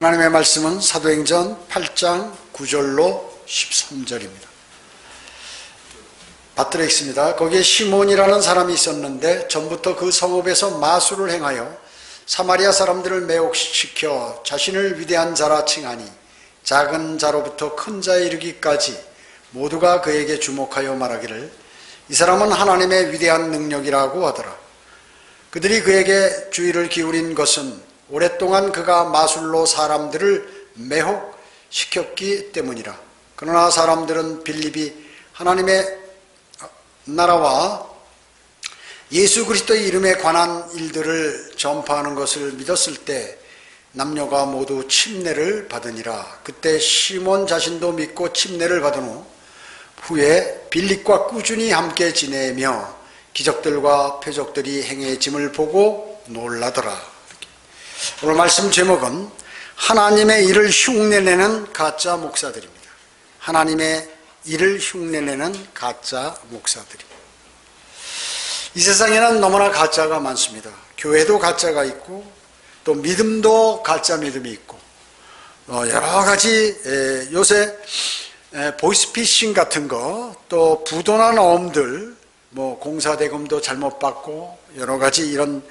하나님의 말씀은 사도행전 8장 9절로 13절입니다. 받들어 있습니다. 거기에 시몬이라는 사람이 있었는데 전부터 그 성읍에서 마술을 행하여 사마리아 사람들을 매혹시켜 자신을 위대한 자라 칭하니 작은 자로부터 큰 자에 이르기까지 모두가 그에게 주목하여 말하기를 이 사람은 하나님의 위대한 능력이라고 하더라. 그들이 그에게 주의를 기울인 것은 오랫동안 그가 마술로 사람들을 매혹시켰기 때문이라. 그러나 사람들은 빌립이 하나님의 나라와 예수 그리스도의 이름에 관한 일들을 전파하는 것을 믿었을 때 남녀가 모두 침례를 받으니라. 그때 시몬 자신도 믿고 침례를 받은 후에 빌립과 꾸준히 함께 지내며 기적들과 표적들이 행해짐을 보고 놀라더라. 오늘 말씀 제목은 하나님의 일을 흉내내는 가짜 목사들입니다. 하나님의 일을 흉내내는 가짜 목사들이. 이 세상에는 너무나 가짜가 많습니다. 교회도 가짜가 있고 또 믿음도 가짜 믿음이 있고 여러 가지 요새 보이스피싱 같은 거, 또 부도난 어음들, 공사대금도 잘못 받고 여러 가지 이런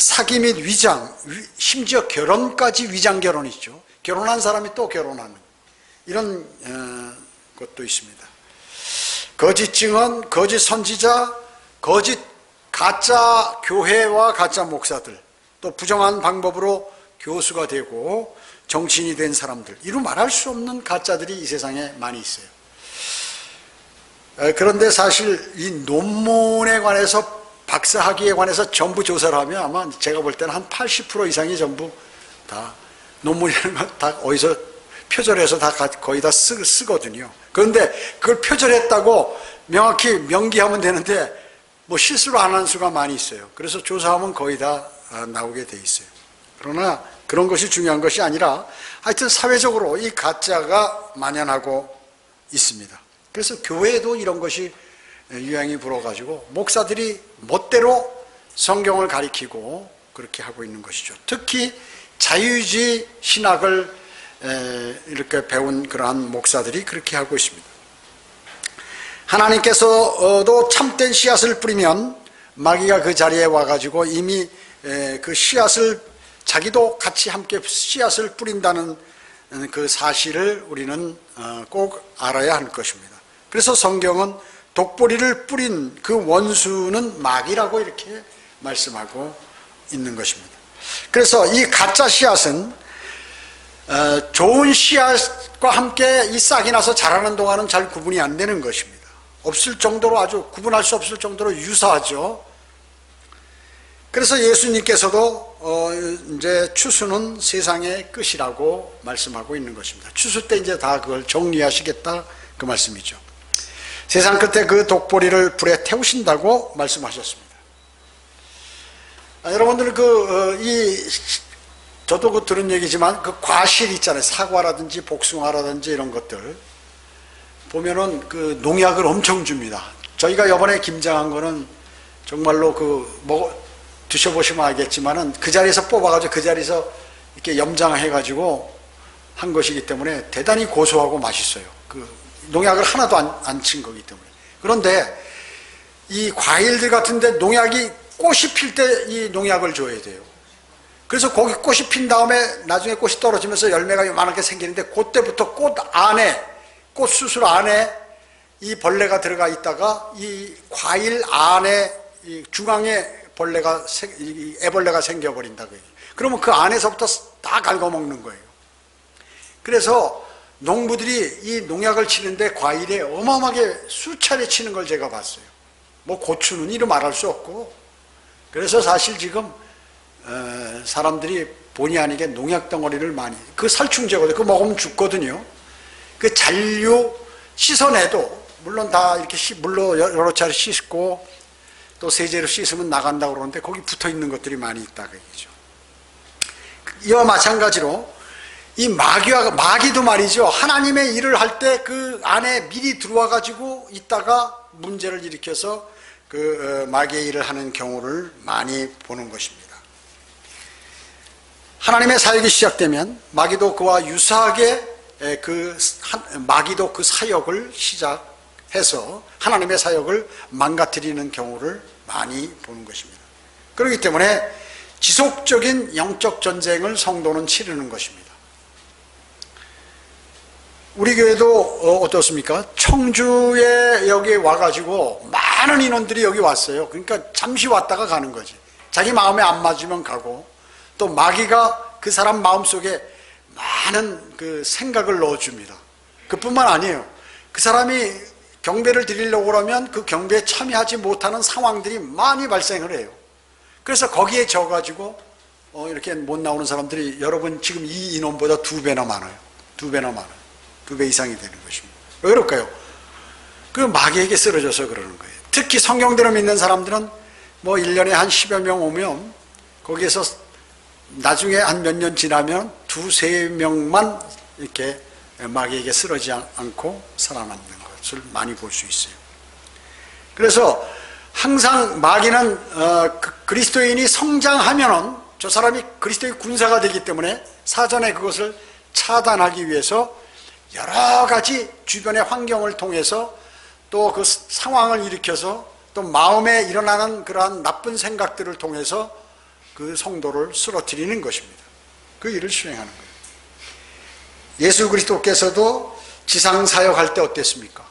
사기 및 위장, 심지어 결혼까지 위장 결혼이죠. 결혼한 사람이 또 결혼하는 이런 것도 있습니다. 거짓 증언, 거짓 선지자, 거짓 가짜 교회와 가짜 목사들, 또 부정한 방법으로 교수가 되고 정치인이 된 사람들, 이루 말할 수 없는 가짜들이 이 세상에 많이 있어요. 그런데 사실 이 논문에 관해서, 박사학위에 관해서 전부 조사를 하면 아마 제가 볼 때는 한 80% 이상이 전부 다 논문이라는 건 다 어디서 표절해서 다 거의 다 쓰거든요. 그런데 그걸 표절했다고 명확히 명기하면 되는데 실수를 안 한 수가 많이 있어요. 그래서 조사하면 거의 다 나오게 돼 있어요. 그러나 그런 것이 중요한 것이 아니라 하여튼 사회적으로 이 가짜가 만연하고 있습니다. 그래서 교회에도 이런 것이 유행이 불어가지고 목사들이 멋대로 성경을 가리키고 그렇게 하고 있는 것이죠. 특히 자유주의 신학을 이렇게 배운 그러한 목사들이 그렇게 하고 있습니다. 하나님께서도 참된 씨앗을 뿌리면 마귀가 그 자리에 와가지고 이미 그 씨앗을, 자기도 같이 함께 씨앗을 뿌린다는 그 사실을 우리는 꼭 알아야 할 것입니다. 그래서 성경은 독보리를 뿌린 그 원수는 마귀라고 이렇게 말씀하고 있는 것입니다. 그래서 이 가짜 씨앗은 좋은 씨앗과 함께 이 싹이 나서 자라는 동안은 잘 구분이 안 되는 것입니다. 없을 정도로, 아주 구분할 수 없을 정도로 유사하죠. 그래서 예수님께서도 이제 추수는 세상의 끝이라고 말씀하고 있는 것입니다. 추수 때 이제 다 그걸 정리하시겠다 그 말씀이죠. 세상 끝에 그 독보리를 불에 태우신다고 말씀하셨습니다. 여러분들 저도 들은 얘기지만 그 과실 있잖아요. 사과라든지 복숭아라든지 이런 것들 보면은 그 농약을 엄청 줍니다. 저희가 이번에 김장한 거는 정말로 드셔보시면 알겠지만은 그 자리에서 뽑아가지고 그 자리에서 이렇게 염장해가지고 한 것이기 때문에 대단히 고소하고 맛있어요. 그 농약을 하나도 안 친 거기 때문에. 그런데 이 과일들 같은데 농약이 꽃이 필 때 이 농약을 줘야 돼요. 그래서 거기 꽃이 핀 다음에 나중에 꽃이 떨어지면서 열매가 요만하게 생기는데 그때부터 꽃 수술 안에 이 벌레가 들어가 있다가 이 과일 안에 이 중앙에 애벌레가 생겨버린다. 그러면 그 안에서부터 다 갉아먹는 거예요. 그래서 농부들이 이 농약을 치는데 과일에 어마어마하게 수차례 치는 걸 제가 봤어요. 고추는 이루 말할 수 없고. 그래서 사실 지금 사람들이 본의 아니게 농약 덩어리를 많이, 그 살충제거든요. 그거 먹으면 죽거든요. 그 잔류 씻어내도 물론 다 이렇게 물로 여러 차례 씻고 또 세제로 씻으면 나간다고 그러는데 거기 붙어 있는 것들이 많이 있다 그 얘기죠. 이와 마찬가지로 이 마귀도 말이죠. 하나님의 일을 할 때 그 안에 미리 들어와 가지고 있다가 문제를 일으켜서 그 마귀의 일을 하는 경우를 많이 보는 것입니다. 하나님의 사역이 시작되면 마귀도 그와 유사하게 마귀도 그 사역을 시작해서 하나님의 사역을 망가뜨리는 경우를 많이 보는 것입니다. 그렇기 때문에 지속적인 영적 전쟁을 성도는 치르는 것입니다. 우리 교회도 어떻습니까? 청주에 여기 와가지고 많은 인원들이 여기 왔어요. 그러니까 잠시 왔다가 가는 거지. 자기 마음에 안 맞으면 가고, 또 마귀가 그 사람 마음속에 많은 그 생각을 넣어줍니다. 그뿐만 아니에요. 그 사람이 경배를 드리려고 그러면 그 경배에 참여하지 못하는 상황들이 많이 발생을 해요. 그래서 거기에 져가지고 이렇게 못 나오는 사람들이 여러분 지금 이 인원보다 2배나 많아요. 2배나 많아요. 2배 이상이 되는 것입니다. 왜 그럴까요? 그 마귀에게 쓰러져서 그러는 거예요. 특히 성경대로 믿는 사람들은 뭐 1년에 한 10여 명 오면 거기에서 나중에 한 몇 년 지나면 2-3명만 이렇게 마귀에게 쓰러지지 않고 살아남는 것을 많이 볼 수 있어요. 그래서 항상 마귀는 그리스도인이 성장하면은 저 사람이 그리스도의 군사가 되기 때문에 사전에 그것을 차단하기 위해서 여러 가지 주변의 환경을 통해서 또 그 상황을 일으켜서 또 마음에 일어나는 그러한 나쁜 생각들을 통해서 그 성도를 쓰러뜨리는 것입니다. 그 일을 수행하는 거예요. 예수 그리스도께서도 지상 사역할 때 어땠습니까?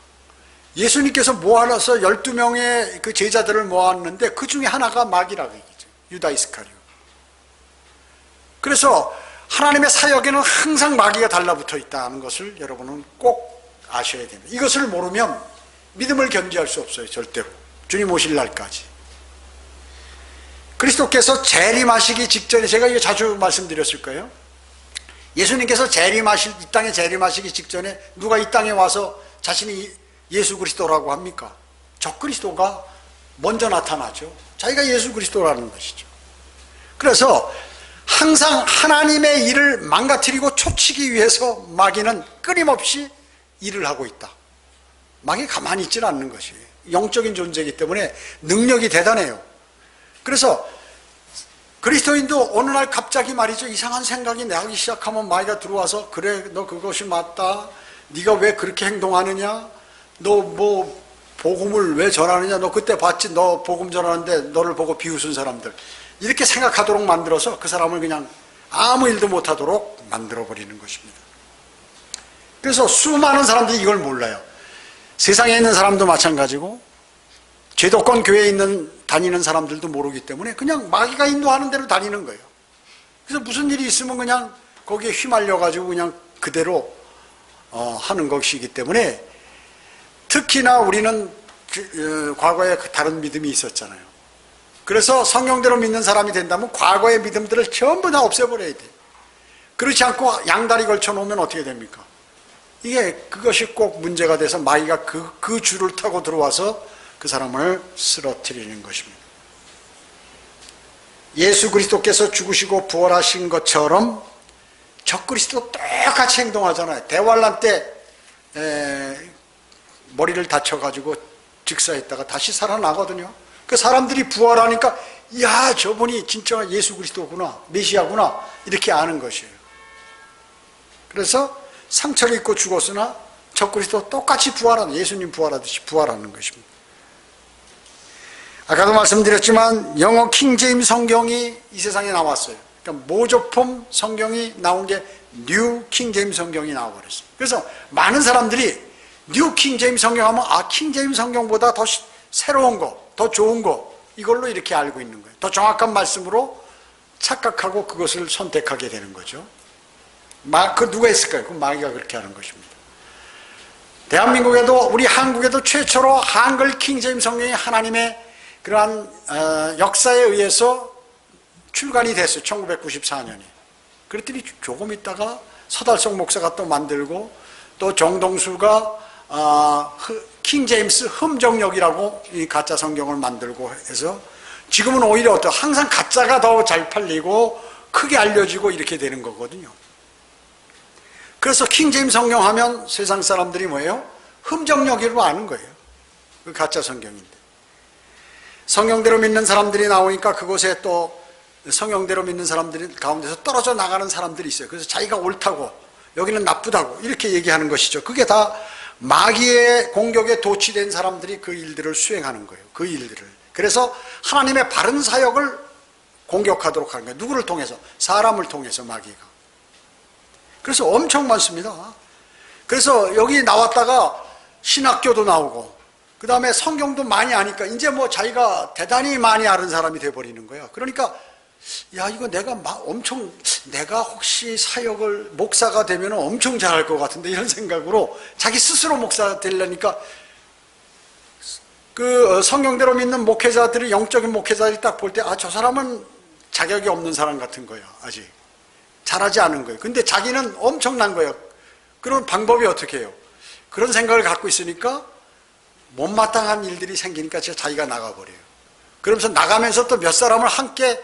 예수님께서 모아놔서 12명의 그 제자들을 모았는데 그 중에 하나가 마귀라고 얘기죠. 유다 이스카리오. 그래서 하나님의 사역에는 항상 마귀가 달라붙어 있다는 것을 여러분은 꼭 아셔야 됩니다. 이것을 모르면 믿음을 견지할 수 없어요. 절대로. 주님 오실 날까지. 그리스도께서 재림하시기 직전에, 제가 이거 자주 말씀드렸을 거예요. 예수님께서 이 땅에 재림하시기 직전에 누가 이 땅에 와서 자신이 예수 그리스도라고 합니까? 적그리스도가 먼저 나타나죠. 자기가 예수 그리스도라는 것이죠. 그래서 항상 하나님의 일을 망가뜨리고 초치기 위해서 마귀는 끊임없이 일을 하고 있다. 마귀 가만히 있지는 않는 것이에요. 영적인 존재이기 때문에 능력이 대단해요. 그래서 그리스도인도 어느 날 갑자기 말이죠, 이상한 생각이 나기 시작하면 마귀가 들어와서, 그래 너 그것이 맞다, 네가 왜 그렇게 행동하느냐, 너 뭐 복음을 왜 전하느냐, 너 그때 봤지, 너 복음 전하는데 너를 보고 비웃은 사람들, 이렇게 생각하도록 만들어서 그 사람을 그냥 아무 일도 못하도록 만들어버리는 것입니다. 그래서 수많은 사람들이 이걸 몰라요. 세상에 있는 사람도 마찬가지고 제도권 교회에 다니는 사람들도 모르기 때문에 그냥 마귀가 인도하는 대로 다니는 거예요. 그래서 무슨 일이 있으면 그냥 거기에 휘말려가지고 그냥 그대로 하는 것이기 때문에, 특히나 우리는 과거에 다른 믿음이 있었잖아요. 그래서 성경대로 믿는 사람이 된다면 과거의 믿음들을 전부 다 없애버려야 돼요. 그렇지 않고 양다리 걸쳐 놓으면 어떻게 됩니까? 그것이 꼭 문제가 돼서 마귀가 그 줄을 타고 들어와서 그 사람을 쓰러뜨리는 것입니다. 예수 그리스도께서 죽으시고 부활하신 것처럼 적그리스도 똑같이 행동하잖아요. 대환란 때 머리를 다쳐가지고 즉사했다가 다시 살아나거든요. 그 사람들이 부활하니까, 야, 저분이 진짜 예수 그리스도구나, 메시아구나, 이렇게 아는 것이에요. 그래서 상처를 입고 죽었으나 적그리스도 똑같이 예수님 부활하듯이 부활하는 것입니다. 아까도 말씀드렸지만 영어 킹제임스 성경이 이 세상에 나왔어요. 그러니까 모조품 성경이 나온 게 뉴 킹제임스 성경이 나와버렸어요. 그래서 많은 사람들이 뉴 킹제임스 성경 하면 킹제임스 성경보다 더 새로운 거, 더 좋은 거, 이걸로 이렇게 알고 있는 거예요. 더 정확한 말씀으로 착각하고 그것을 선택하게 되는 거죠. 누가 했을까요? 그 마귀가 그렇게 하는 것입니다. 대한민국에도, 우리 한국에도 최초로 한글 킹제임스 성경이 하나님의 그러한 역사에 의해서 출간이 됐어요. 1994년에. 그랬더니 조금 있다가 서달성 목사가 또 만들고, 또 정동수가 킹제임스 흠정역이라고 이 가짜 성경을 만들고 해서 지금은 오히려 항상 가짜가 더 잘 팔리고 크게 알려지고 이렇게 되는 거거든요. 그래서 킹제임스 성경 하면 세상 사람들이 뭐예요? 흠정역이로 아는 거예요. 그 가짜 성경인데. 성경대로 믿는 사람들이 나오니까 그곳에 또 성경대로 믿는 사람들 가운데서 떨어져 나가는 사람들이 있어요. 그래서 자기가 옳다고, 여기는 나쁘다고 이렇게 얘기하는 것이죠. 그게 다 마귀의 공격에 도취된 사람들이 그 일들을 수행하는 거예요. 그 일들을. 그래서 하나님의 바른 사역을 공격하도록 하는 거예요. 누구를 통해서? 사람을 통해서 마귀가. 그래서 엄청 많습니다. 그래서 여기 나왔다가 신학교도 나오고, 그 다음에 성경도 많이 아니까 이제 뭐 자기가 대단히 많이 아는 사람이 돼버리는 거예요. 그러니까 야, 이거 내가 혹시 사역을 목사가 되면 엄청 잘할 것 같은데, 이런 생각으로 자기 스스로 목사가 되려니까 그 성경대로 믿는 목회자들이, 영적인 목회자들이 딱 볼 때, 아, 저 사람은 자격이 없는 사람 같은 거예요. 아직 잘하지 않은 거예요. 근데 자기는 엄청난 거예요. 그런 방법이 어떻게 해요? 그런 생각을 갖고 있으니까 못마땅한 일들이 생기니까 자기가 나가버려요. 그러면서 나가면서 또 몇 사람을 함께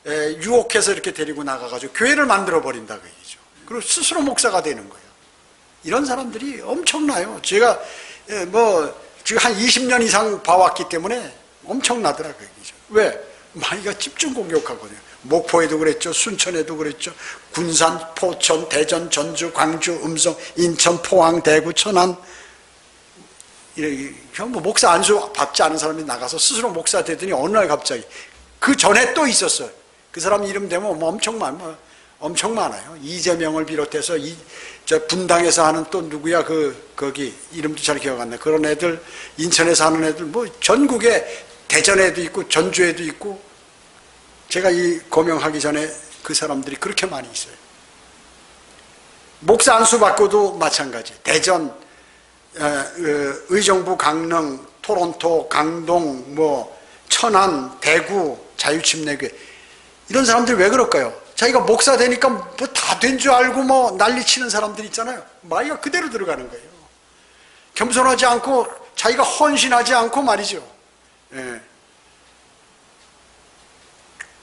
유혹해서 이렇게 데리고 나가가지고 교회를 만들어 버린다 그 얘기죠. 그리고 스스로 목사가 되는 거예요. 이런 사람들이 엄청나요. 제가 지금 한 20년 이상 봐왔기 때문에 엄청나더라 그 얘기죠. 왜? 마귀가 집중 공격하거든요. 목포에도 그랬죠. 순천에도 그랬죠. 군산, 포천, 대전, 전주, 광주, 음성, 인천, 포항, 대구, 천안. 뭐 목사 안수 받지 않은 사람이 나가서 스스로 목사 되더니 어느 날 갑자기, 그 전에 또 있었어요. 그 사람 이름 되면 뭐 엄청 많아요. 이재명을 비롯해서 저 분당에서 하는 또 누구야, 거기 이름도 잘 기억 안 나. 그런 애들, 인천에서 하는 애들, 뭐 전국에 대전에도 있고 전주에도 있고, 제가 이 고명하기 전에 그 사람들이 그렇게 많이 있어요. 목사 안수 받고도 마찬가지. 대전, 의정부, 강릉, 토론토, 강동, 뭐 천안, 대구, 자유침례교회, 이런 사람들이 왜 그럴까요? 자기가 목사 되니까 뭐 다 된 줄 알고 뭐 난리치는 사람들 있잖아요. 마귀가 그대로 들어가는 거예요. 겸손하지 않고, 자기가 헌신하지 않고 말이죠. 예.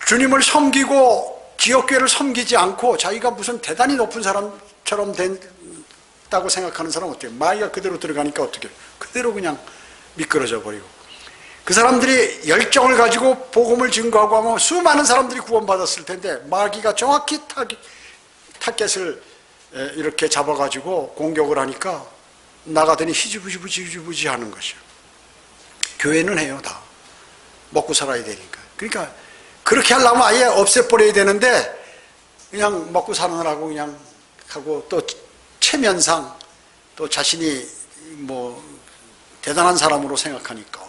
주님을 섬기고 지역교회를 섬기지 않고 자기가 무슨 대단히 높은 사람처럼 된다고 생각하는 사람은 어때요? 마귀가 그대로 들어가니까 어떻게 해요? 그대로 그냥 미끄러져 버리고. 그 사람들이 열정을 가지고 복음을 증거하고 하면 수많은 사람들이 구원받았을 텐데, 마귀가 정확히 타겟을 이렇게 잡아가지고 공격을 하니까 나가더니 희지부지 하는 것이요. 교회는 해요, 다. 먹고 살아야 되니까. 그러니까 그렇게 하려면 아예 없애버려야 되는데, 그냥 먹고 사느라고 그냥 하고, 또 체면상 또 자신이 뭐 대단한 사람으로 생각하니까,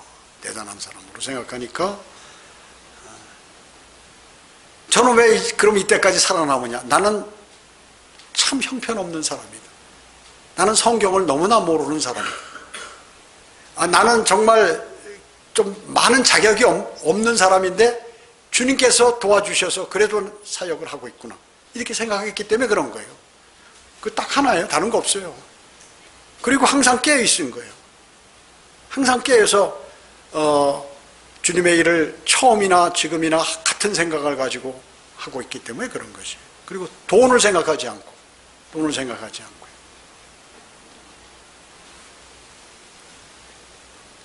저는 왜 그럼 이때까지 살아남으냐? 나는 참 형편없는 사람이다. 나는 성경을 너무나 모르는 사람이다. 나는 정말 좀 많은 자격이 없는 사람인데 주님께서 도와주셔서 그래도 사역을 하고 있구나, 이렇게 생각했기 때문에 그런 거예요. 그 딱 하나예요. 다른 거 없어요. 그리고 항상 깨어 있은 거예요. 항상 깨어서 주님의 일을 처음이나 지금이나 같은 생각을 가지고 하고 있기 때문에 그런 것이에요. 그리고 돈을 생각하지 않고요.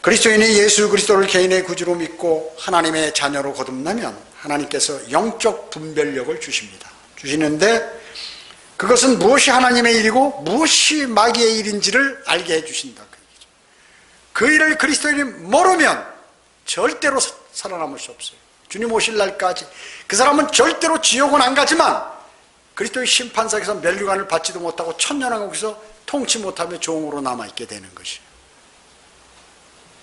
그리스도인이 예수 그리스도를 개인의 구주로 믿고 하나님의 자녀로 거듭나면 하나님께서 영적 분별력을 주시는데, 그것은 무엇이 하나님의 일이고 무엇이 마귀의 일인지를 알게 해주신다. 그 일을 그리스도인이 모르면 절대로 살아남을 수 없어요. 주님 오실 날까지 그 사람은 절대로 지옥은 안 가지만 그리스도의 심판상에서 면류관을 받지도 못하고 천년왕국에서 통치 못하며 종으로 남아있게 되는 것이에요.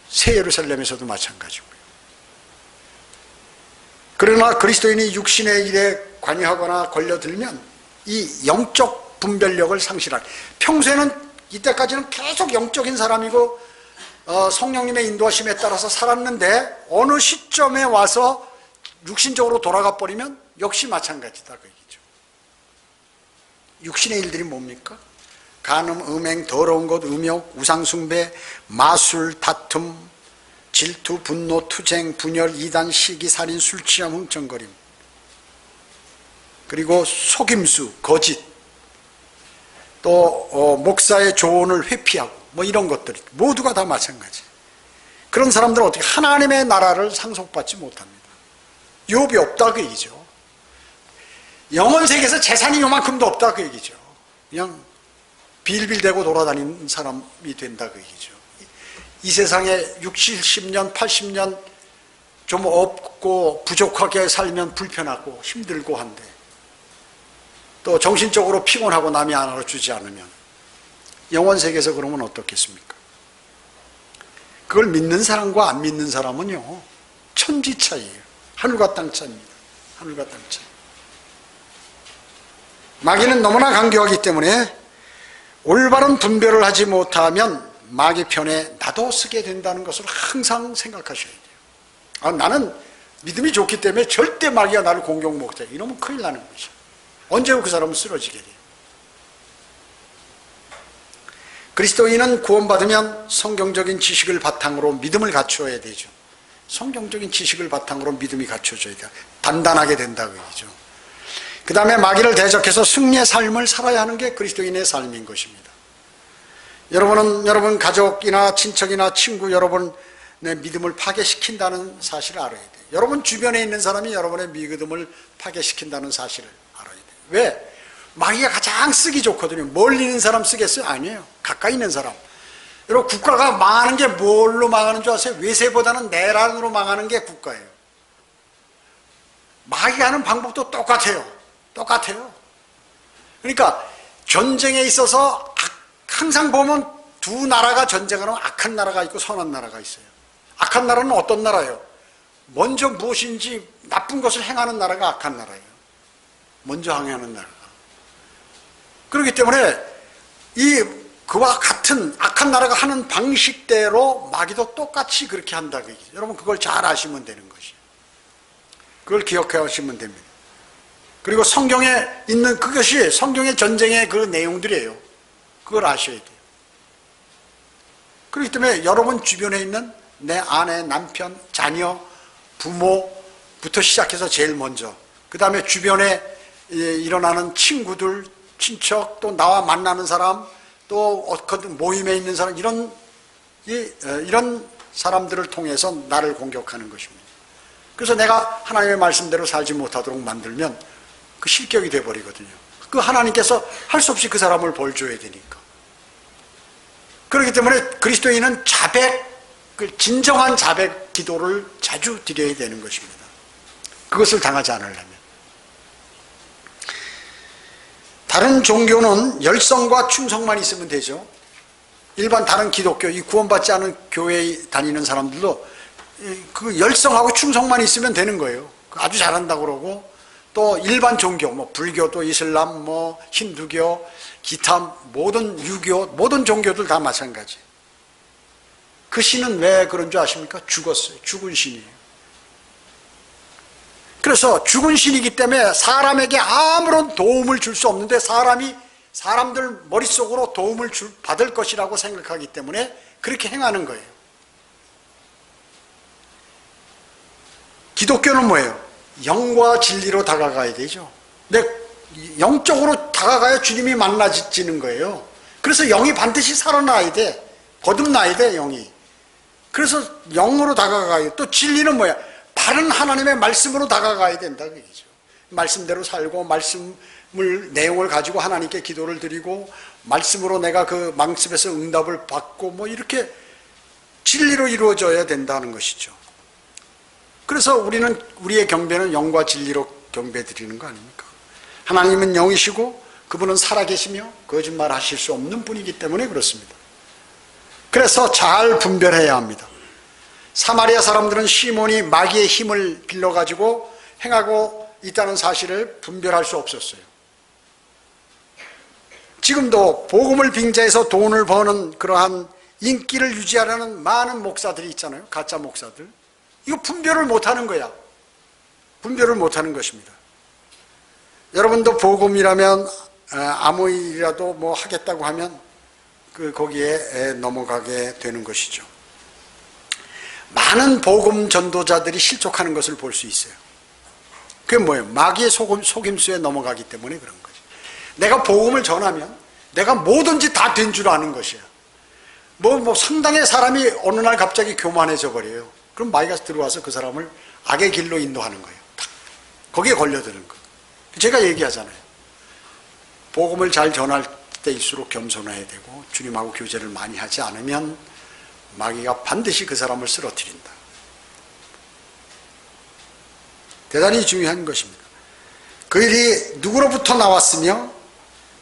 새 예루살렘에서도 마찬가지고요. 그러나 그리스도인이 육신의 일에 관여하거나 걸려들면 이 영적 분별력을 상실하는, 평소에는 이때까지는 계속 영적인 사람이고 성령님의 인도하심에 따라서 살았는데 어느 시점에 와서 육신적으로 돌아가 버리면 역시 마찬가지다 그 얘기죠. 육신의 일들이 뭡니까? 간음, 음행, 더러운 것, 음욕, 우상숭배, 마술, 다툼, 질투, 분노, 투쟁, 분열, 이단, 시기, 살인, 술취함, 흥청거림, 그리고 속임수, 거짓, 또 목사의 조언을 회피하고 뭐 이런 것들이 모두가 다 마찬가지. 그런 사람들은 어떻게 하나님의 나라를 상속받지 못합니다. 유업이 없다 그 얘기죠. 영원 세계에서 재산이 요만큼도 없다 그 얘기죠. 그냥 빌빌대고 돌아다니는 사람이 된다 그 얘기죠. 이 세상에 60, 70년, 80년 좀 없고 부족하게 살면 불편하고 힘들고 한데, 또 정신적으로 피곤하고 남이 안 알아주지 않으면 영원 세계에서 그러면 어떻겠습니까? 그걸 믿는 사람과 안 믿는 사람은요, 천지 차이예요. 하늘과 땅 차이입니다. 하늘과 땅 차이. 마귀는 너무나 강교하기 때문에 올바른 분별을 하지 못하면 마귀 편에 나도 쓰게 된다는 것을 항상 생각하셔야 돼요. 나는 믿음이 좋기 때문에 절대 마귀가 나를 공격 못해. 이러면 큰일 나는 거죠. 언제 그 사람은 쓰러지게 돼요. 그리스도인은 구원받으면 성경적인 지식을 바탕으로 믿음을 갖추어야 되죠. 성경적인 지식을 바탕으로 믿음이 갖춰져야 돼요. 단단하게 된다고 얘기죠. 그 다음에 마귀를 대적해서 승리의 삶을 살아야 하는 게 그리스도인의 삶인 것입니다. 여러분 가족이나 친척이나 친구 여러분의 믿음을 파괴시킨다는 사실을 알아야 돼요. 여러분 주변에 있는 사람이 여러분의 믿음을 파괴시킨다는 사실을 알아야 돼요. 왜? 마귀가 가장 쓰기 좋거든요. 멀리 있는 사람 쓰겠어요? 아니에요. 가까이 있는 사람. 여러분 국가가 망하는 게 뭘로 망하는 줄 아세요? 외세보다는 내란으로 망하는 게 국가예요. 마귀가 하는 방법도 똑같아요. 그러니까 전쟁에 있어서 항상 보면 두 나라가 전쟁하는 악한 나라가 있고 선한 나라가 있어요. 악한 나라는 어떤 나라예요? 먼저 무엇인지 나쁜 것을 행하는 나라가 악한 나라예요. 먼저 항해하는 나라가. 그렇기 때문에 그와 같은 악한 나라가 하는 방식대로 마귀도 똑같이 그렇게 한다고 얘기죠. 여러분 그걸 잘 아시면 되는 것이에요. 그걸 기억해 하시면 됩니다. 그리고 성경에 있는 그것이 성경의 전쟁의 그 내용들이에요. 그걸 아셔야 돼요. 그렇기 때문에 여러분 주변에 있는 내 아내, 남편, 자녀, 부모부터 시작해서 제일 먼저, 그 다음에 주변에 일어나는 친구들, 친척, 또 나와 만나는 사람, 또 어떤 모임에 있는 사람, 이런 사람들을 통해서 나를 공격하는 것입니다. 그래서 내가 하나님의 말씀대로 살지 못하도록 만들면 그 실격이 돼버리거든요. 그 하나님께서 할 수 없이 그 사람을 벌 줘야 되니까. 그렇기 때문에 그리스도인은 그 진정한 자백 기도를 자주 드려야 되는 것입니다. 그것을 당하지 않으려면. 다른 종교는 열성과 충성만 있으면 되죠. 일반 다른 기독교, 이 구원받지 않은 교회에 다니는 사람들도 그 열성하고 충성만 있으면 되는 거예요. 아주 잘한다고 그러고, 또 일반 종교, 불교도 이슬람, 힌두교, 기타 모든 유교, 모든 종교들 다 마찬가지. 그 신은 왜 그런 줄 아십니까? 죽었어요. 죽은 신이에요. 그래서 죽은 신이기 때문에 사람에게 아무런 도움을 줄 수 없는데 사람들 머릿속으로 도움을 받을 것이라고 생각하기 때문에 그렇게 행하는 거예요. 기독교는 뭐예요? 영과 진리로 다가가야 되죠. 근데 영적으로 다가가야 주님이 만나지는 거예요. 그래서 영이 반드시 살아나야 돼. 거듭나야 돼, 영이. 그래서 영으로 다가가야 돼. 또 진리는 뭐야? 바른 하나님의 말씀으로 다가가야 된다, 그 얘기죠. 말씀대로 살고, 내용을 가지고 하나님께 기도를 드리고, 말씀으로 내가 그 말씀에서 응답을 받고, 이렇게 진리로 이루어져야 된다는 것이죠. 그래서 우리의 경배는 영과 진리로 경배 드리는 거 아닙니까? 하나님은 영이시고 그분은 살아계시며 거짓말 하실 수 없는 분이기 때문에 그렇습니다. 그래서 잘 분별해야 합니다. 사마리아 사람들은 시몬이 마귀의 힘을 빌려가지고 행하고 있다는 사실을 분별할 수 없었어요. 지금도 복음을 빙자해서 돈을 버는 그러한 인기를 유지하려는 많은 목사들이 있잖아요. 가짜 목사들. 이거 분별을 못하는 거야. 분별을 못하는 것입니다. 여러분도 복음이라면 아무 일이라도 하겠다고 하면 거기에 넘어가게 되는 것이죠. 많은 복음 전도자들이 실족하는 것을 볼 수 있어요. 그게 뭐예요? 마귀의 속임수에 넘어가기 때문에 그런 거죠. 내가 복음을 전하면 내가 뭐든지 다 된 줄 아는 것이야. 상당히 사람이 어느 날 갑자기 교만해져 버려요. 그럼 마귀가 들어와서 그 사람을 악의 길로 인도하는 거예요. 거기에 걸려드는 거. 제가 얘기하잖아요. 복음을 잘 전할 때일수록 겸손해야 되고 주님하고 교제를 많이 하지 않으면 마귀가 반드시 그 사람을 쓰러뜨린다. 대단히 중요한 것입니다. 그 일이 누구로부터 나왔으며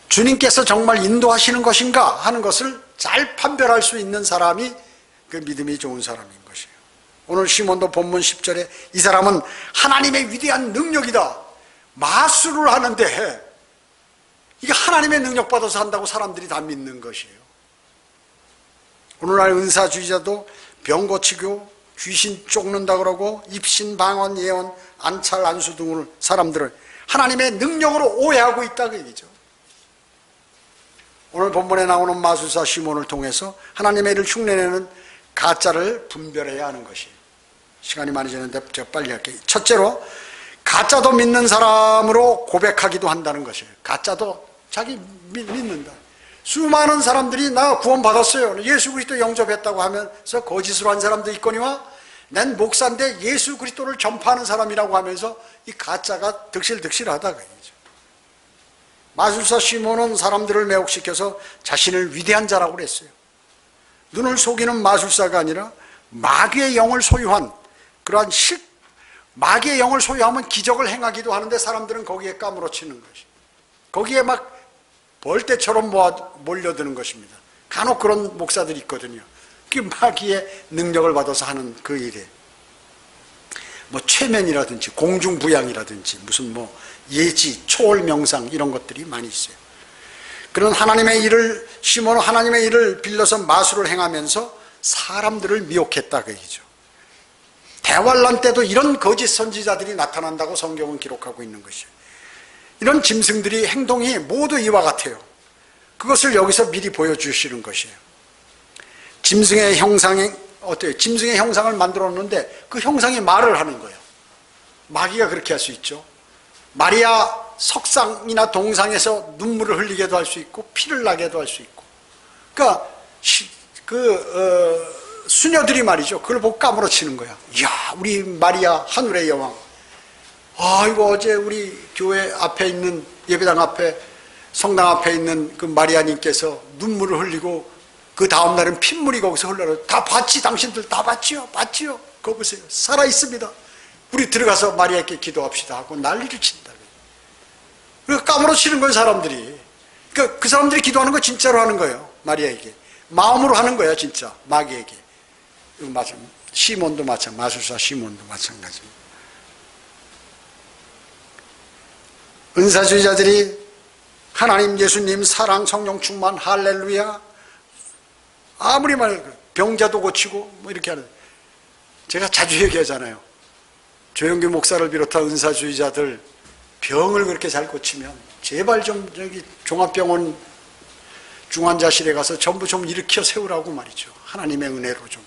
주님께서 정말 인도하시는 것인가 하는 것을 잘 판별할 수 있는 사람이 그 믿음이 좋은 사람인 것이에요. 오늘 시몬도 본문 10절에 이 사람은 하나님의 위대한 능력이다. 마술을 하는데 이게 하나님의 능력 받아서 한다고 사람들이 다 믿는 것이에요. 오늘날 은사주의자도 병 고치고 귀신 쫓는다 그러고 입신, 방언, 예언, 안찰, 안수 등을 사람들을 하나님의 능력으로 오해하고 있다 그 얘기죠. 오늘 본문에 나오는 마술사 시몬을 통해서 하나님의 일을 흉내내는 가짜를 분별해야 하는 것이에요. 시간이 많이 지났는데 제가 빨리 할게요. 첫째로 가짜도 믿는 사람으로 고백하기도 한다는 것이에요. 가짜도 자기 믿는다. 수많은 사람들이 나 구원받았어요, 예수 그리스도 영접했다고 하면서 거짓으로 한 사람도 있거니와 난 목사인데 예수 그리스도를 전파하는 사람이라고 하면서 이 가짜가 득실득실하다 그 얘기죠. 마술사 시몬은 사람들을 매혹시켜서 자신을 위대한 자라고 그랬어요. 눈을 속이는 마술사가 아니라 마귀의 영을 소유한 그러한 마귀의 영을 소유하면 기적을 행하기도 하는데 사람들은 거기에 까무러치는 것이, 거기에 막 벌떼처럼 몰려드는 것입니다. 간혹 그런 목사들이 있거든요. 그 마귀의 능력을 받아서 하는 그 일에 뭐 최면이라든지 공중부양이라든지 무슨 뭐 예지, 초월명상 이런 것들이 많이 있어요. 그런 하나님의 일을, 시몬은 하나님의 일을 빌려서 마술을 행하면서 사람들을 미혹했다 그 얘기죠. 대환란 때도 이런 거짓 선지자들이 나타난다고 성경은 기록하고 있는 것이에요. 이런 짐승들이 행동이 모두 이와 같아요. 그것을 여기서 미리 보여주시는 것이에요. 짐승의 형상이 어때요? 짐승의 형상을 만들었는데 그 형상이 말을 하는 거예요. 마귀가 그렇게 할 수 있죠. 마리아 석상이나 동상에서 눈물을 흘리게도 할 수 있고 피를 나게도 할 수 있고, 그러니까 수녀들이 말이죠, 그걸 보고 까무러치는 거야. 이야, 우리 마리아 하늘의 여왕, 이거 어제 우리 교회 앞에 있는, 예배당 앞에, 성당 앞에 있는 그 마리아님께서 눈물을 흘리고 그 다음날은 핏물이 거기서 흘러요. 다 봤지? 당신들 다 봤지요? 봤지요? 그거 보세요, 살아있습니다. 우리 들어가서 마리아께 기도합시다 하고 난리를 친다. 그러니까 까무러치는 거예요, 사람들이. 그러니까 그 사람들이 기도하는 거 진짜로 하는 거예요. 마리아에게 마음으로 하는 거야, 진짜. 마귀에게. 시몬도 마찬가지, 마술사 시몬도 마찬가지입니다. 은사주의자들이 하나님, 예수님, 사랑, 성령 충만, 할렐루야, 아무리 말해도 병자도 고치고 뭐 이렇게 하는, 제가 자주 얘기하잖아요. 조영규 목사를 비롯한 은사주의자들 병을 그렇게 잘 고치면 제발 좀 저기 종합병원 중환자실에 가서 전부 좀 일으켜 세우라고 말이죠. 하나님의 은혜로 좀.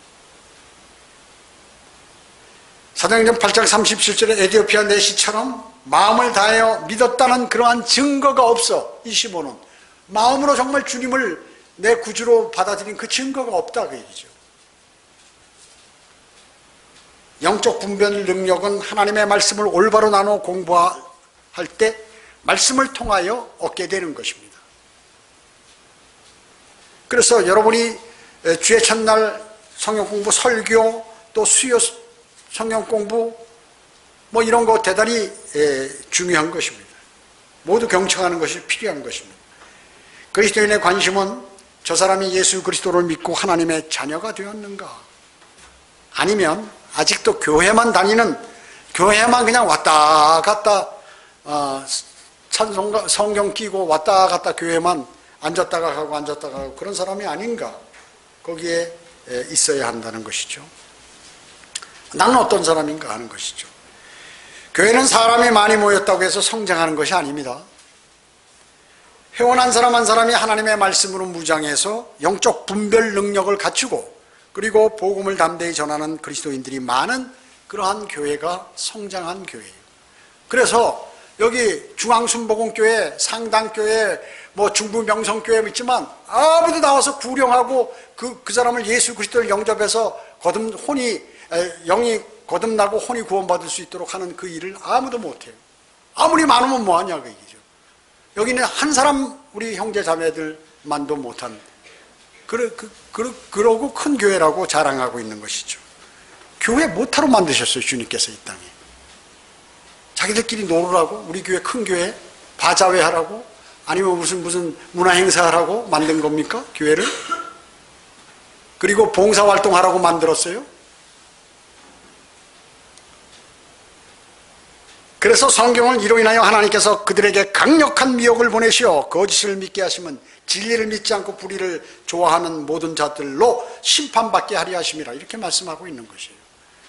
사도행전 8장 37절에 에디오피아 내시처럼 마음을 다하여 믿었다는 그러한 증거가 없어. 이 시몬은 마음으로 정말 주님을 내 구주로 받아들인 그 증거가 없다 그 얘기죠. 영적 분별 능력은 하나님의 말씀을 올바로 나눠 공부할 때 말씀을 통하여 얻게 되는 것입니다. 그래서 여러분이 주의 첫날 성경 공부, 설교, 또 수요 성경 공부 뭐 이런 거 대단히 중요한 것입니다. 모두 경청하는 것이 필요한 것입니다. 그리스도인의 관심은 저 사람이 예수 그리스도를 믿고 하나님의 자녀가 되었는가, 아니면 아직도 교회만 다니는, 교회만 그냥 왔다 갔다 찬송가 성경 끼고 왔다 갔다 교회만 앉았다가 가고 앉았다가 가고 그런 사람이 아닌가, 거기에 있어야 한다는 것이죠. 나는 어떤 사람인가 하는 것이죠. 교회는 사람이 많이 모였다고 해서 성장하는 것이 아닙니다. 회원 한 사람 한 사람이 하나님의 말씀으로 무장해서 영적 분별 능력을 갖추고 그리고 복음을 담대히 전하는 그리스도인들이 많은 그러한 교회가 성장한 교회예요. 그래서 여기 중앙순복음교회, 상당교회, 뭐 중부명성교회 있지만 아무도 나와서 구령하고 그 사람을 예수 그리스도를 영접해서 영이 거듭나고 혼이 구원받을 수 있도록 하는 그 일을 아무도 못해요. 아무리 많으면 뭐하냐 그 얘기죠. 여기는 한 사람 우리 형제 자매들만도 못한 그러고 큰 교회라고 자랑하고 있는 것이죠. 교회 못하러 만드셨어요, 주님께서 이 땅에. 자기들끼리 놀으라고, 우리 교회 큰 교회 바자회 하라고, 아니면 무슨 문화 행사 하라고 만든 겁니까? 교회를? 그리고 봉사활동 하라고 만들었어요? 그래서 성경을 이로 인하여 하나님께서 그들에게 강력한 미혹을 보내시어 거짓을 믿게 하시면 진리를 믿지 않고 불의를 좋아하는 모든 자들로 심판받게 하려 하심이라, 이렇게 말씀하고 있는 것이에요.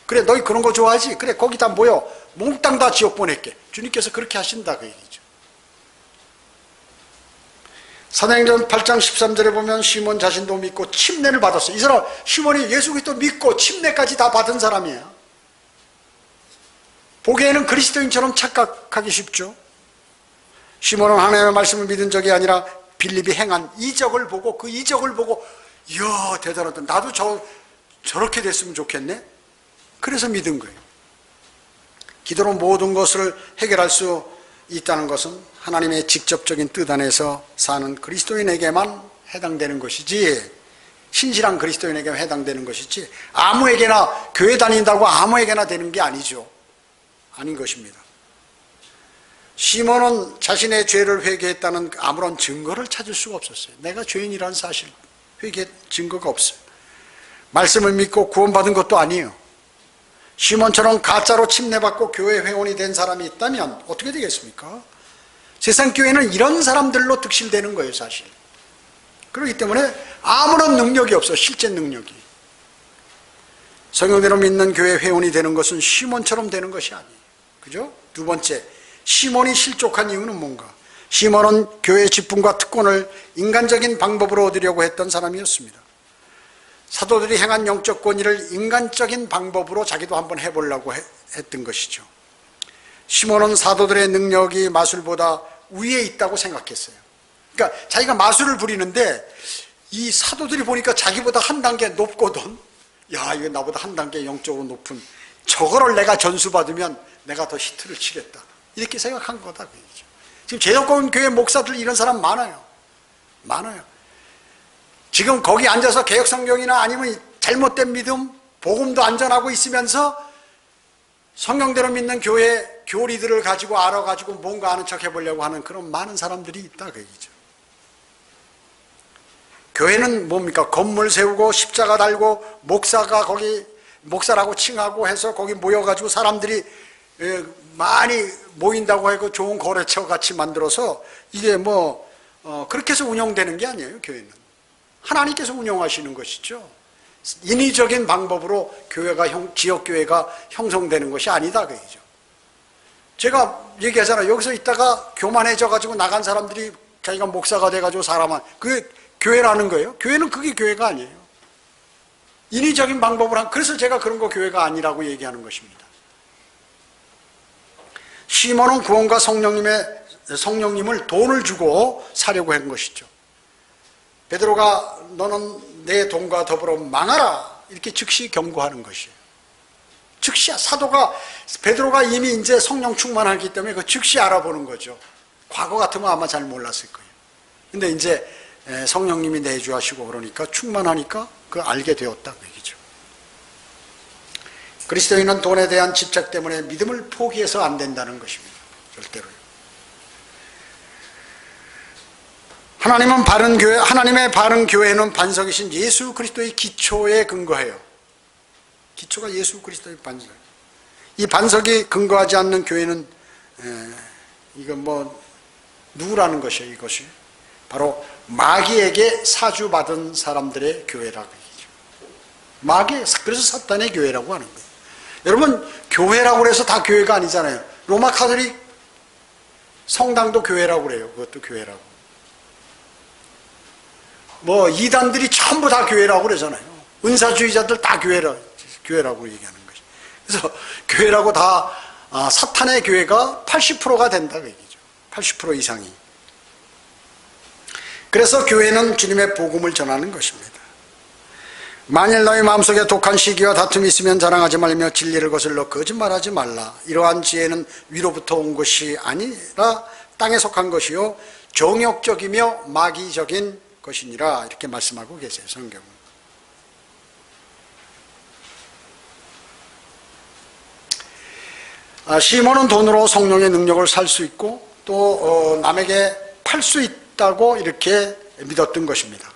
그래, 너희 그런 거 좋아하지? 그래, 거기 다 모여 몽땅 다 지옥 보낼게. 주님께서 그렇게 하신다 그 얘기죠. 사도행전 8장 13절에 보면 시몬 자신도 믿고 침례를 받았어요. 이 사람 시몬이 예수 그리스도 믿고 침례까지 다 받은 사람이에요. 보기에는 그리스도인처럼 착각하기 쉽죠. 시몬은 하나님의 말씀을 믿은 적이 아니라 빌립이 행한 이적을 보고, 그 이적을 보고 이야 대단하다, 나도 저렇게 됐으면 좋겠네, 그래서 믿은 거예요. 기도로 모든 것을 해결할 수 있다는 것은 하나님의 직접적인 뜻 안에서 사는 그리스도인에게만 해당되는 것이지, 신실한 그리스도인에게만 해당되는 것이지, 아무에게나, 교회 다닌다고 아무에게나 되는 게 아니죠. 아닌 것입니다. 시몬은 자신의 죄를 회개했다는 아무런 증거를 찾을 수가 없었어요. 내가 죄인이라는 사실, 회개 증거가 없어요. 말씀을 믿고 구원받은 것도 아니에요. 시몬처럼 가짜로 침례받고 교회 회원이 된 사람이 있다면 어떻게 되겠습니까? 세상 교회는 이런 사람들로 득실되는 거예요, 사실. 그렇기 때문에 아무런 능력이 없어, 실제 능력이. 성경대로 믿는 교회 회원이 되는 것은 시몬처럼 되는 것이 아니에요. 그죠? 두 번째, 시몬이 실족한 이유는 뭔가? 시몬은 교회의 직분과 특권을 인간적인 방법으로 얻으려고 했던 사람이었습니다. 사도들이 행한 영적 권위를 인간적인 방법으로 자기도 한번 해보려고 했던 것이죠. 시몬은 사도들의 능력이 마술보다 위에 있다고 생각했어요. 그러니까 자기가 마술을 부리는데 이 사도들이 보니까 자기보다 한 단계 높거든. 야, 이거 나보다 한 단계 영적으로 높은 저거를 내가 전수받으면 내가 더 히트를 치겠다, 이렇게 생각한 거다 그 얘기죠. 지금 제도권 교회 목사들 이런 사람 많아요. 지금 거기 앉아서 개혁성경이나 아니면 잘못된 믿음, 복음도 안전하고 있으면서 성경대로 믿는 교회 교리들을 가지고 알아가지고 뭔가 아는 척 해보려고 하는 그런 많은 사람들이 있다 그 얘기죠. 교회는 뭡니까? 건물 세우고 십자가 달고 목사가 거기 목사라고 칭하고 해서 거기 모여가지고 사람들이 많이 모인다고 하고 좋은 거래처 같이 만들어서 이게 그렇게 해서 운영되는 게 아니에요. 교회는 하나님께서 운영하시는 것이죠. 인위적인 방법으로 교회가 지역교회가 형성되는 것이 아니다 그 얘기죠. 제가 얘기하잖아요. 여기서 있다가 교만해져 가지고 나간 사람들이 자기가 목사가 돼 가지고 사람한, 그게 교회라는 거예요. 교회는 그게 교회가 아니에요. 인위적인 방법을 그래서 제가 그런 거 교회가 아니라고 얘기하는 것입니다. 시몬은 구원과 성령님을 돈을 주고 사려고 한 것이죠. 베드로가 너는 내 돈과 더불어 망하라, 이렇게 즉시 경고하는 것이에요. 즉시 베드로가 이미 이제 성령 충만하기 때문에 그 즉시 알아보는 거죠. 과거 같으면 아마 잘 몰랐을 거예요. 근데 이제 성령님이 내주하시고 그러니까 충만하니까 그 알게 되었다 그 얘기죠. 그리스도인은 돈에 대한 집착 때문에 믿음을 포기해서 안 된다는 것입니다. 절대로요. 하나님의 바른 교회는 반석이신 예수 그리스도의 기초에 근거해요. 기초가 예수 그리스도의 반석. 이 반석이 근거하지 않는 교회는 이건 누구라는 것이에요? 이것이 바로 마귀에게 사주받은 사람들의 교회라고 얘기죠. 그래서 사탄의 교회라고 하는 거예요. 여러분, 교회라고 해서 다 교회가 아니잖아요. 로마 카톨릭 성당도 교회라고 그래요. 그것도 교회라고. 이단들이 전부 다 교회라고 그러잖아요. 은사주의자들 다 교회라고 얘기하는 거죠. 그래서 교회라고 다 사탄의 교회가 80%가 된다 그 얘기죠. 80% 이상이. 그래서 교회는 주님의 복음을 전하는 것입니다. 만일 너희 마음속에 독한 시기와 다툼이 있으면 자랑하지 말며 진리를 거슬러 거짓말하지 말라. 이러한 지혜는 위로부터 온 것이 아니라 땅에 속한 것이요 정욕적이며 마귀적인 것이니라. 이렇게 말씀하고 계세요, 성경은. 시몬은 돈으로 성령의 능력을 살 수 있고 또 남에게 팔 수 있다고 이렇게 믿었던 것입니다.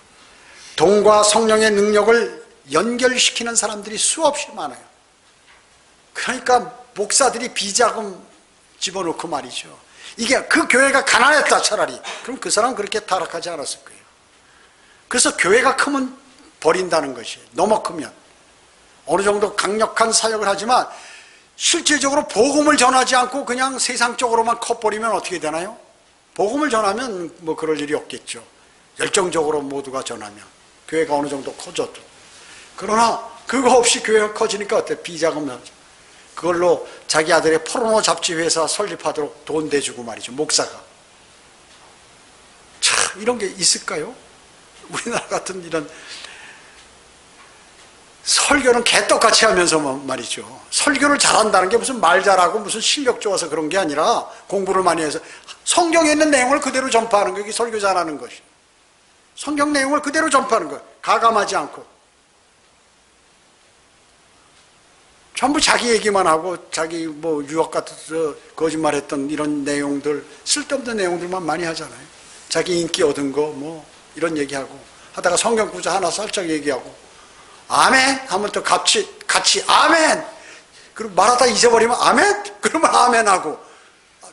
돈과 성령의 능력을 연결시키는 사람들이 수없이 많아요. 그러니까 목사들이 비자금 집어넣고 말이죠. 이게 그 교회가 가난했다 차라리. 그럼 그 사람은 그렇게 타락하지 않았을 거예요. 그래서 교회가 크면 버린다는 것이, 너무 크면 어느 정도 강력한 사역을 하지만 실질적으로 복음을 전하지 않고 그냥 세상적으로만 커버리면 어떻게 되나요? 복음을 전하면 뭐 그럴 일이 없겠죠. 열정적으로 모두가 전하면 교회가 어느 정도 커져도. 그러나 그거 없이 교회가 커지니까 어때? 비자금 나죠. 그걸로 자기 아들의 포르노 잡지 회사 설립하도록 돈 대주고 말이죠, 목사가. 참, 이런 게 있을까요? 우리나라 같은 이런 설교는 개떡같이 하면서 말이죠. 설교를 잘한다는 게 무슨 말 잘하고 무슨 실력 좋아서 그런 게 아니라 공부를 많이 해서 성경에 있는 내용을 그대로 전파하는 게 설교 잘하는 것이. 성경 내용을 그대로 전파하는 거예요. 가감하지 않고. 전부 자기 얘기만 하고 자기 뭐 유학 같아서 거짓말했던 이런 내용들, 쓸데없는 내용들만 많이 하잖아요. 자기 인기 얻은 거 뭐 이런 얘기하고 하다가 성경 구절 하나 살짝 얘기하고 아멘 하면 또 같이 아멘. 그리고 말하다 잊어버리면 아멘? 그러면 아멘 하고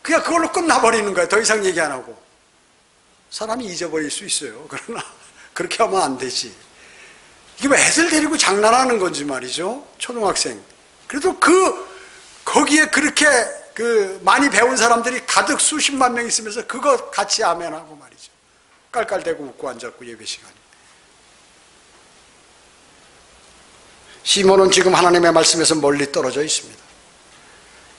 그냥 그걸로 끝나버리는 거예요. 더 이상 얘기 안 하고. 사람이 잊어버릴 수 있어요. 그러나 그렇게 하면 안 되지. 이게 뭐 애들 데리고 장난하는 건지 말이죠. 초등학생. 그래도 거기에 그렇게 많이 배운 사람들이 가득 수십만 명 있으면서 그거 같이 아멘하고 말이죠. 깔깔대고 웃고 앉았고 예배 시간에. 시몬은 지금 하나님의 말씀에서 멀리 떨어져 있습니다.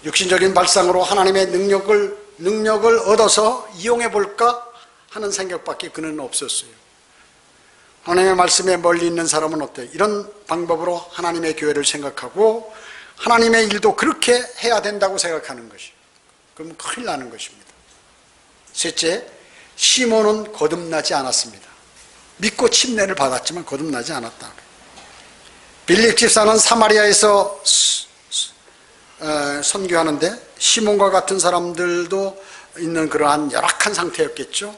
육신적인 발상으로 하나님의 능력을 얻어서 이용해 볼까 하는 생각밖에 그는 없었어요. 하나님의 말씀에 멀리 있는 사람은 어때요? 이런 방법으로 하나님의 교회를 생각하고 하나님의 일도 그렇게 해야 된다고 생각하는 것이에요. 그럼 큰일 나는 것입니다. 셋째, 시몬은 거듭나지 않았습니다. 믿고 침례를 받았지만 거듭나지 않았다. 빌립 집사는 사마리아에서 선교하는데 시몬과 같은 사람들도 있는 그러한 열악한 상태였겠죠.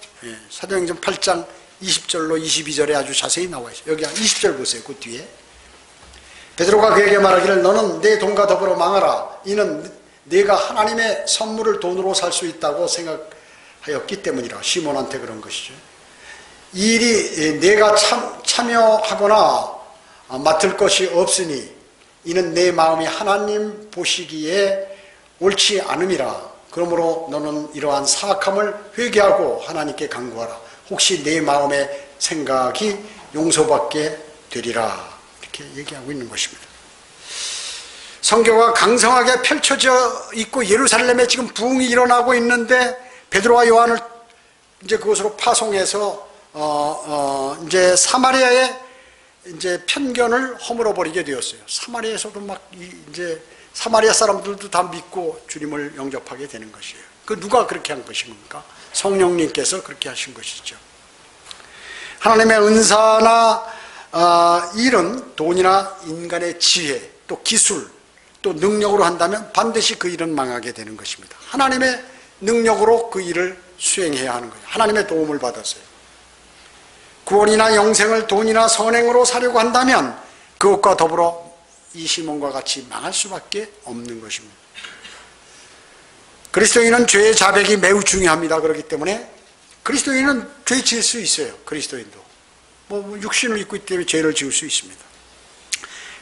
사도행전 8장 20절로 22절에 아주 자세히 나와 있어요. 여기 20절 보세요. 그 뒤에 베드로가 그에게 말하기를 너는 내 돈과 더불어 망하라. 이는 네가 하나님의 선물을 돈으로 살 수 있다고 생각하였기 때문이라. 시몬한테 그런 것이죠. 이 일이 내가 참여하거나 맡을 것이 없으니 이는 내 마음이 하나님 보시기에 옳지 않음이라. 그러므로 너는 이러한 사악함을 회개하고 하나님께 간구하라. 혹시 내 마음의 생각이 용서받게 되리라. 이렇게 얘기하고 있는 것입니다. 선교가 강성하게 펼쳐져 있고 예루살렘에 지금 부흥이 일어나고 있는데 베드로와 요한을 이제 그곳으로 파송해서 이제 사마리아의 이제 편견을 허물어 버리게 되었어요. 사마리아에서도 막 이제 사마리아 사람들도 다 믿고 주님을 영접하게 되는 것이에요. 그 누가 그렇게 한 것입니까? 성령님께서 그렇게 하신 것이죠. 하나님의 은사나 일은 돈이나 인간의 지혜, 또 기술, 또 능력으로 한다면 반드시 그 일은 망하게 되는 것입니다. 하나님의 능력으로 그 일을 수행해야 하는 거예요. 하나님의 도움을 받았어요. 구원이나 영생을 돈이나 선행으로 사려고 한다면 그것과 더불어 이 시몬과 같이 망할 수밖에 없는 것입니다. 그리스도인은 죄의 자백이 매우 중요합니다. 그렇기 때문에 그리스도인은 죄 지을 수 있어요. 그리스도인도 뭐 육신을 입고 있기 때문에 죄를 지을 수 있습니다.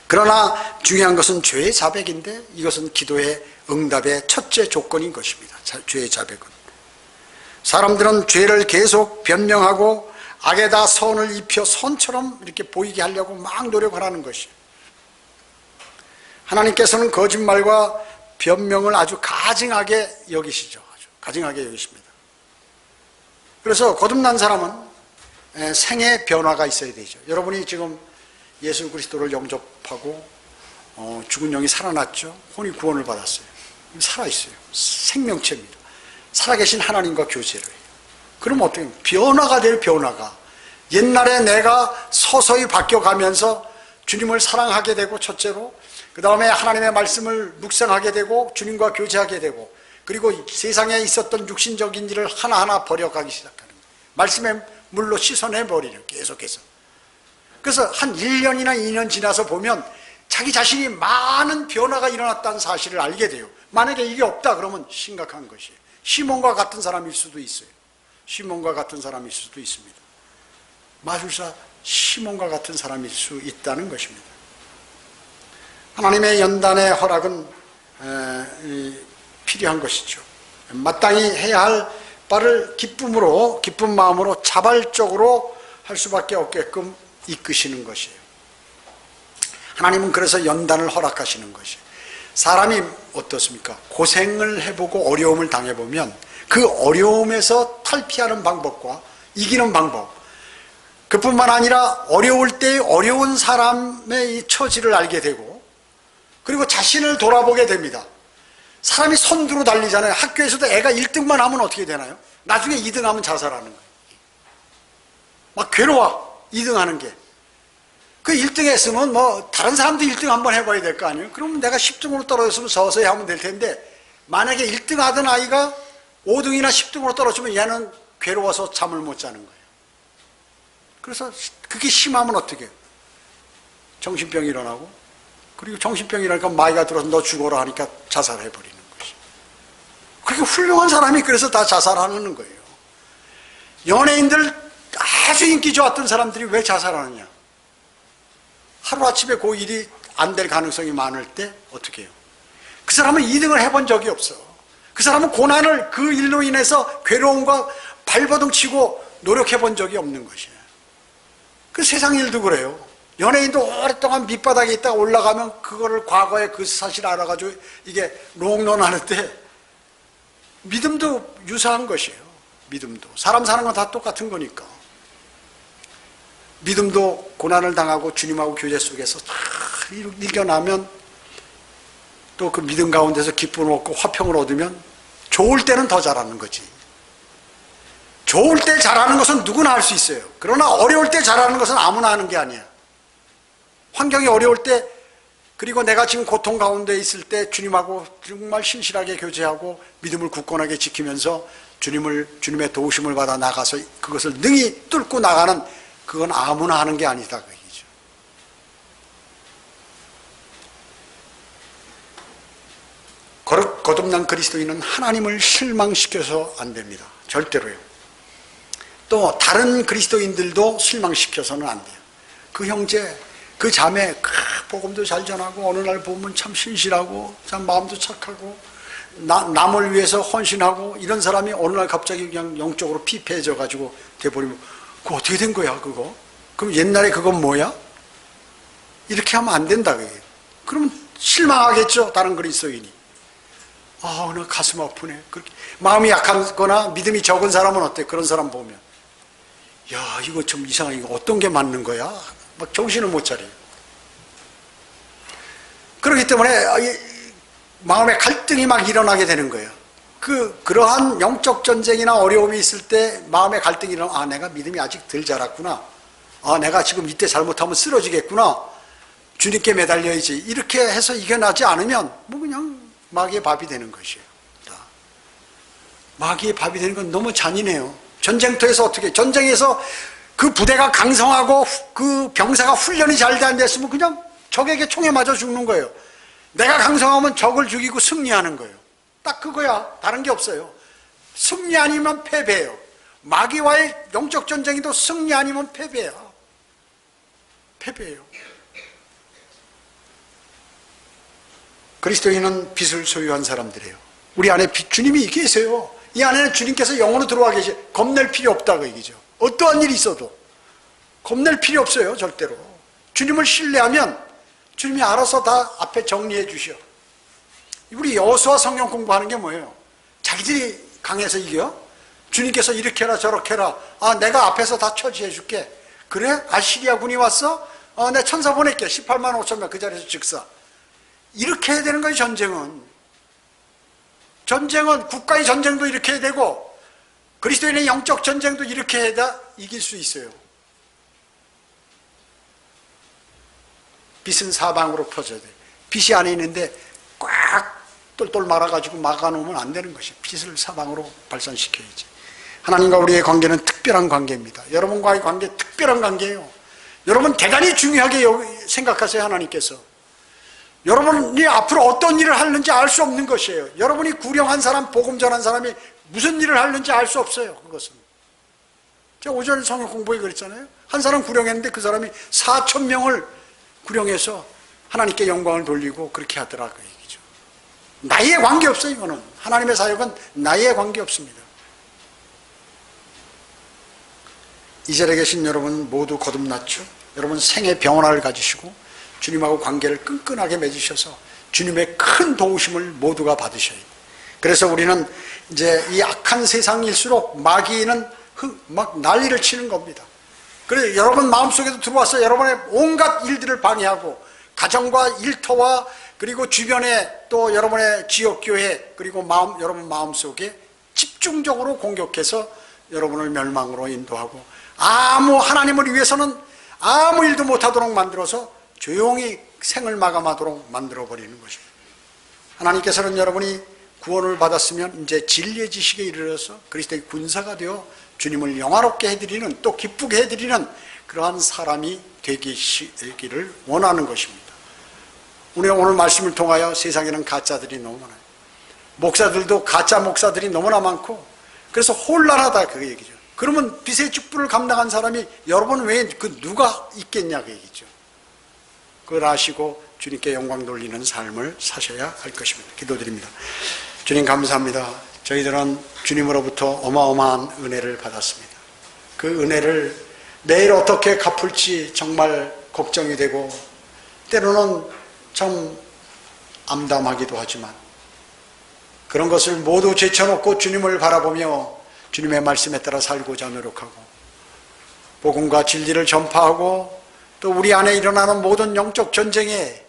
그러나 중요한 것은 죄의 자백인데 이것은 기도의 응답의 첫째 조건인 것입니다. 죄의 자백은. 사람들은 죄를 계속 변명하고 악에다 선을 입혀 선처럼 이렇게 보이게 하려고 막 노력하라는 것이에요. 하나님께서는 거짓말과 변명을 아주 가증하게 여기시죠. 아주 가증하게 여기십니다. 그래서 거듭난 사람은 생의 변화가 있어야 되죠. 여러분이 지금 예수 그리스도를 영접하고 죽은 영이 살아났죠. 혼이 구원을 받았어요. 살아있어요. 생명체입니다. 살아계신 하나님과 교제를 해요. 그럼 어떻게 해요? 변화가 돼요. 변화가. 옛날에 내가 서서히 바뀌어가면서 주님을 사랑하게 되고, 첫째로 그 다음에 하나님의 말씀을 묵상하게 되고 주님과 교제하게 되고, 그리고 세상에 있었던 육신적인 일을 하나하나 버려가기 시작하는 거예요. 말씀의 물로 씻어내버리는, 계속해서. 그래서 한 1년이나 2년 지나서 보면 자기 자신이 많은 변화가 일어났다는 사실을 알게 돼요. 만약에 이게 없다 그러면 심각한 것이에요. 시몬과 같은 사람일 수도 있어요. 시몬과 같은 사람일 수도 있습니다. 마술사 시몬과 같은 사람일 수 있다는 것입니다. 하나님의 연단의 허락은 필요한 것이죠. 마땅히 해야 할 바를 기쁜 마음으로 자발적으로 할 수밖에 없게끔 이끄시는 것이에요. 하나님은 그래서 연단을 허락하시는 것이에요. 사람이 어떻습니까? 고생을 해보고 어려움을 당해보면 그 어려움에서 탈피하는 방법과 이기는 방법, 그뿐만 아니라 어려울 때 어려운 사람의 이 처지를 알게 되고, 그리고 자신을 돌아보게 됩니다. 사람이 선두로 달리잖아요. 학교에서도 애가 1등만 하면 어떻게 되나요? 나중에 2등 하면 자살하는 거예요. 막 괴로워, 2등 하는 게. 그 1등 했으면 다른 사람도 1등 한번 해봐야 될 거 아니에요? 그러면 내가 10등으로 떨어졌으면 서서히 하면 될 텐데, 만약에 1등 하던 아이가 5등이나 10등으로 떨어지면 얘는 괴로워서 잠을 못 자는 거예요. 그래서 그게 심하면 어떻게 해요? 정신병이 일어나고, 그리고 정신병이라니까 마귀가 들어서 너 죽어라 하니까 자살해버리는 것이에요. 그렇게 훌륭한 사람이 그래서 다 자살하는 거예요. 연예인들 아주 인기 좋았던 사람들이 왜 자살하느냐? 하루아침에 그 일이 안 될 가능성이 많을 때 어떻게 해요? 그 사람은 2등을 해본 적이 없어. 그 사람은 고난을, 그 일로 인해서 괴로움과 발버둥 치고 노력해 본 적이 없는 것이에요. 그 세상 일도 그래요. 연예인도 오랫동안 밑바닥에 있다가 올라가면 그거를 과거에 그 사실을 알아가지고 이게 롱런하는 때, 믿음도 유사한 것이에요. 믿음도. 사람 사는 건 다 똑같은 거니까. 믿음도 고난을 당하고 주님하고 교제 속에서 다 이겨나면 또 그 믿음 가운데서 기쁨을 얻고 화평을 얻으면 좋을 때는 더 잘하는 거지. 좋을 때 잘하는 것은 누구나 할 수 있어요. 그러나 어려울 때 잘하는 것은 아무나 하는 게 아니야. 환경이 어려울 때, 그리고 내가 지금 고통 가운데 있을 때 주님하고 정말 신실하게 교제하고 믿음을 굳건하게 지키면서 주님의 도우심을 받아 나가서 그것을 능히 뚫고 나가는, 그건 아무나 하는 게 아니다 그 얘기죠. 거듭난 그리스도인은 하나님을 실망시켜서 안 됩니다. 절대로요. 또 다른 그리스도인들도 실망시켜서는 안 돼요. 그 형제, 그 자매, 복음도 잘 전하고 어느 날 보면 참 신실하고 참 마음도 착하고 남을 위해서 헌신하고 이런 사람이 어느 날 갑자기 그냥 영적으로 피폐해져 가지고 돼버리면 그거 어떻게 된 거야 그거? 그럼 옛날에 그건 뭐야? 이렇게 하면 안 된다 그게. 그러면 실망하겠죠 다른 그리스도인이. 아, 나 가슴 아프네. 그렇게 마음이 약하거나 믿음이 적은 사람은 어때? 그런 사람 보면 야, 이거 좀 이상해. 이거 어떤 게 맞는 거야? 막 정신을 못 차려요. 그렇기 때문에 마음의 갈등이 막 일어나게 되는 거예요. 그러한 영적 전쟁이나 어려움이 있을 때 마음의 갈등이 일어나면, 아, 내가 믿음이 아직 덜 자랐구나. 아, 내가 지금 이때 잘못하면 쓰러지겠구나. 주님께 매달려야지. 이렇게 해서 이겨나지 않으면 뭐 그냥 마귀의 밥이 되는 것이에요. 마귀의 밥이 되는 건 너무 잔인해요. 전쟁터에서 어떻게, 전쟁에서 그 부대가 강성하고 그 병사가 훈련이 잘 안 됐으면 그냥 적에게 총에 맞아 죽는 거예요. 내가 강성하면 적을 죽이고 승리하는 거예요. 딱 그거야. 다른 게 없어요. 승리 아니면 패배예요. 마귀와의 영적 전쟁이도 승리 아니면 패배야. 패배예요. 그리스도인은 빛을 소유한 사람들이에요. 우리 안에 빛, 주님이 계세요. 이 안에는 주님께서 영으로 들어와 계시. 겁낼 필요 없다고 얘기죠. 어떠한 일이 있어도 겁낼 필요 없어요. 절대로. 주님을 신뢰하면 주님이 알아서 다 앞에 정리해 주셔. 우리 여호수아 성경 공부하는 게 뭐예요? 자기들이 강해서 이겨? 주님께서 이렇게 해라 저렇게 해라. 아, 내가 앞에서 다 처치해 줄게. 그래? 아시리아 군이 왔어? 내 천사 보낼게. 18만 5천 명 그 자리에서 즉사. 이렇게 해야 되는 거예요. 전쟁은 국가의 전쟁도 이렇게 해야 되고 그리스도인의 영적 전쟁도 이렇게 해야 이길 수 있어요. 빛은 사방으로 퍼져야 돼요. 빛이 안에 있는데 꽉 똘똘 말아가지고 막아놓으면 안 되는 것이 빛을 사방으로 발산시켜야지. 하나님과 우리의 관계는 특별한 관계입니다. 여러분과의 관계 특별한 관계예요. 여러분 대단히 중요하게 생각하세요. 하나님께서 여러분이 앞으로 어떤 일을 하는지 알 수 없는 것이에요. 여러분이 구령한 사람, 복음 전한 사람이 무슨 일을 하는지 알 수 없어요. 그것은 제가 오전 성경 공부에 그랬잖아요. 한 사람 구령했는데 그 사람이 4천 명을 구령해서 하나님께 영광을 돌리고 그렇게 하더라 그 얘기죠. 나이에 관계없어요. 이거는 하나님의 사역은 나이에 관계없습니다. 이 자리에 계신 여러분 모두 거듭났죠? 여러분 생의 병원을 가지시고 주님하고 관계를 끈끈하게 맺으셔서 주님의 큰 도우심을 모두가 받으셔야 돼요. 그래서 우리는 이제 이 악한 세상일수록 마귀는 막 난리를 치는 겁니다. 그래서 여러분 마음속에도 들어와서 여러분의 온갖 일들을 방해하고 가정과 일터와 그리고 주변에 또 여러분의 지역교회 그리고 여러분 마음속에 집중적으로 공격해서 여러분을 멸망으로 인도하고 하나님을 위해서는 아무 일도 못하도록 만들어서 조용히 생을 마감하도록 만들어버리는 것입니다. 하나님께서는 여러분이 구원을 받았으면 이제 진리의 지식에 이르러서 그리스도의 군사가 되어 주님을 영화롭게 해드리는 또 기쁘게 해드리는 그러한 사람이 되기를 원하는 것입니다. 우리가 오늘 말씀을 통하여 세상에는 가짜들이 너무 많아요. 목사들도 가짜 목사들이 너무나 많고 그래서 혼란하다 그 얘기죠. 그러면 빛의 직분을 감당한 사람이 여러분 외에 누가 있겠냐 그 얘기죠. 그걸 아시고 주님께 영광 돌리는 삶을 사셔야 할 것입니다. 기도드립니다. 주님 감사합니다. 저희들은 주님으로부터 어마어마한 은혜를 받았습니다. 그 은혜를 내일 어떻게 갚을지 정말 걱정이 되고 때로는 참 암담하기도 하지만 그런 것을 모두 제쳐놓고 주님을 바라보며 주님의 말씀에 따라 살고자 노력하고 복음과 진리를 전파하고 또 우리 안에 일어나는 모든 영적 전쟁에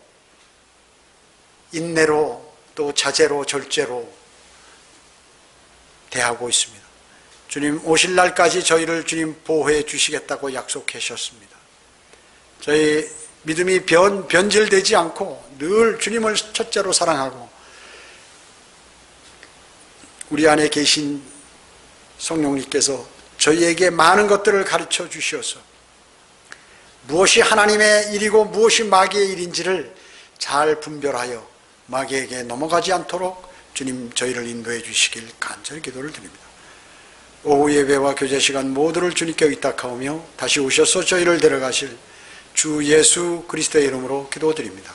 인내로 또 자제로 절제로 대하고 있습니다. 주님 오실 날까지 저희를 주님 보호해 주시겠다고 약속하셨습니다. 저희 믿음이 변질되지 않고 늘 주님을 첫째로 사랑하고 우리 안에 계신 성령님께서 저희에게 많은 것들을 가르쳐 주셔서 무엇이 하나님의 일이고 무엇이 마귀의 일인지를 잘 분별하여 마귀에게 넘어가지 않도록 주님 저희를 인도해 주시길 간절히 기도를 드립니다. 오후 예배와 교제 시간 모두를 주님께 의탁하오며 다시 오셔서 저희를 데려가실 주 예수 그리스도의 이름으로 기도드립니다.